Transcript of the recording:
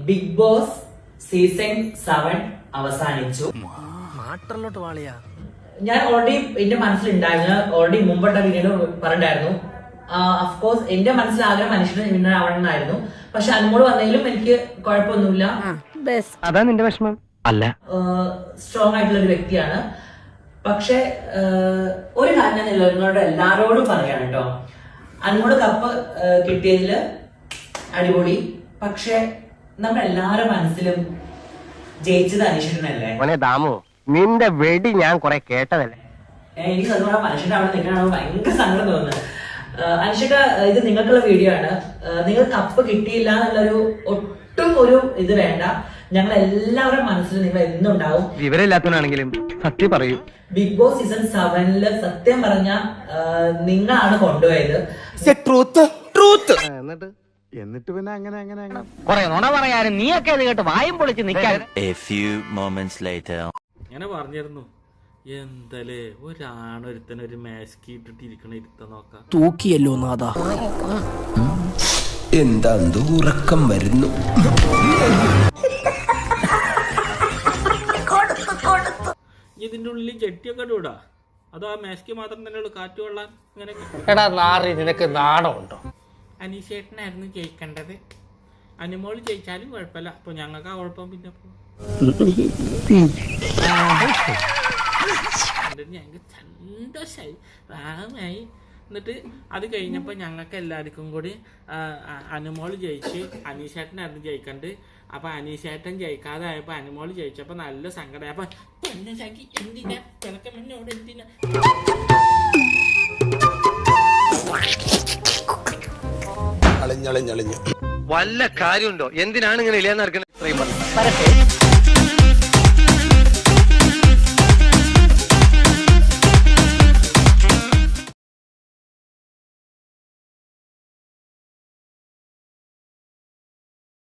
Big boss season 7 അവസാനിച്ചു. ഞാൻ already എന്റെ മനസ്സിലുണ്ടായിരുന്നു, ഓൾറെഡി മുമ്പത്തെ വീഡിയോയിൽ പറഞ്ഞിട്ടായിരുന്നു. അഫ്കോഴ്സ് എന്റെ മനസ്സിൽ ആഗ്രഹം മനുഷ്യന് വിന്നർ ആവണമെന്നായിരുന്നു. പക്ഷെ അനുമോള് വന്നെങ്കിലും എനിക്ക് കുഴപ്പമൊന്നുമില്ല. അതാ നിന്റെ വിഷമം അല്ല, സ്ട്രോങ് ആയിട്ടുള്ള ഒരു വ്യക്തിയാണ്. പക്ഷെ ഒരു കാര്യം ഞാൻ നിങ്ങളോട് എല്ലാരോടും പറയാണ് കേട്ടോ, അനുമോള് കപ്പ് കിട്ടിയതില് അടിപൊളി. പക്ഷെ നമ്മുടെ എല്ലാവരുടെ മനസ്സിലും ജയിച്ചത് അനീഷേട്ടനല്ലേ. ദാമു, നിന്റെ വെടി ഞാൻ കുറെ കേട്ടതല്ലേ. എനിക്ക് അതുകൊണ്ട് മനുഷ്യന്റെ അവിടെ നിൽക്കണോ ഭയങ്കര സങ്കടം തോന്നുന്നത്. അനീഷേട്ട, ഇത് നിങ്ങൾക്കുള്ള വീഡിയോ ആണ്. നിങ്ങൾ കപ്പ് കിട്ടിയില്ല എന്നുള്ളൊരു ഒട്ടും ഒരു ഇത് വേണ്ട. ഞങ്ങൾ എല്ലാവരുടെ മനസ്സിൽ നിങ്ങൾ എന്നുണ്ടാവും. വിവരമില്ലാത്തവനാണെങ്കിലും സത്യം പറയൂ. ബിഗ് ബോസ് സീസൺ 7 സത്യം പറഞ്ഞ നിങ്ങളാണ് കൊണ്ടുപോയത്. എന്നിട്ട് പിന്നെ അങ്ങനെ കുറെ നുണ പറയാനും നീയൊക്കെ അത് കേട്ട് വായും പൊളിച്ച് നിൽക്കാൻ. ഇങ്ങനെ പറഞ്ഞിരുന്നു, എന്തല്ലേ ഒരാണൊരുത്തനൊരു മാസ്ക് ഇട്ടിട്ട് ഇരിക്കണ ഇരുത്ത നോക്കാം. തൂക്കിയല്ലോ നാഥാ. എന്താ ഉറക്കം വരുന്നു. ഇതിന്റെ ഉള്ളിൽ ചെട്ടിയൊക്കെ ഇടൂടാ, അതോ ആ മാസ്ക് മാത്രം തന്നെ ഉള്ളു കാറ്റ് കൊള്ളാൻ? അങ്ങനെ എടാ നാറി, നിനക്ക് നാണമുണ്ടോ? അനീഷേട്ടനായിരുന്നു ജയിക്കേണ്ടത്. അനുമോള് ജയിച്ചാലും കുഴപ്പമില്ല, അപ്പൊ ഞങ്ങൾക്ക് ആ കുഴപ്പം. പിന്നെ ഞങ്ങൾക്ക് സന്തോഷമായി, പ്രായമായി. എന്നിട്ട് അത് കഴിഞ്ഞപ്പോ ഞങ്ങൾക്ക് എല്ലാവർക്കും കൂടി അനുമോള് ജയിച്ച് അനീഷേട്ടനായിരുന്നു ജയിക്കണ്ട്. അപ്പൊ അനീഷേട്ടൻ ജയിക്കാതെ ആയപ്പോ അനുമോള് ജയിച്ചപ്പോ നല്ല സങ്കടം. അപ്പൊ എന്തിനാ പിണക്കമെന്നോട് എന്തിനാ? അളിഞ്ഞളിഞ്ഞളിഞ്ഞു വല്ല കാര്യമുണ്ടോ? എന്തിനാണ് ഇങ്ങനെ ഇല്ലാന്ന്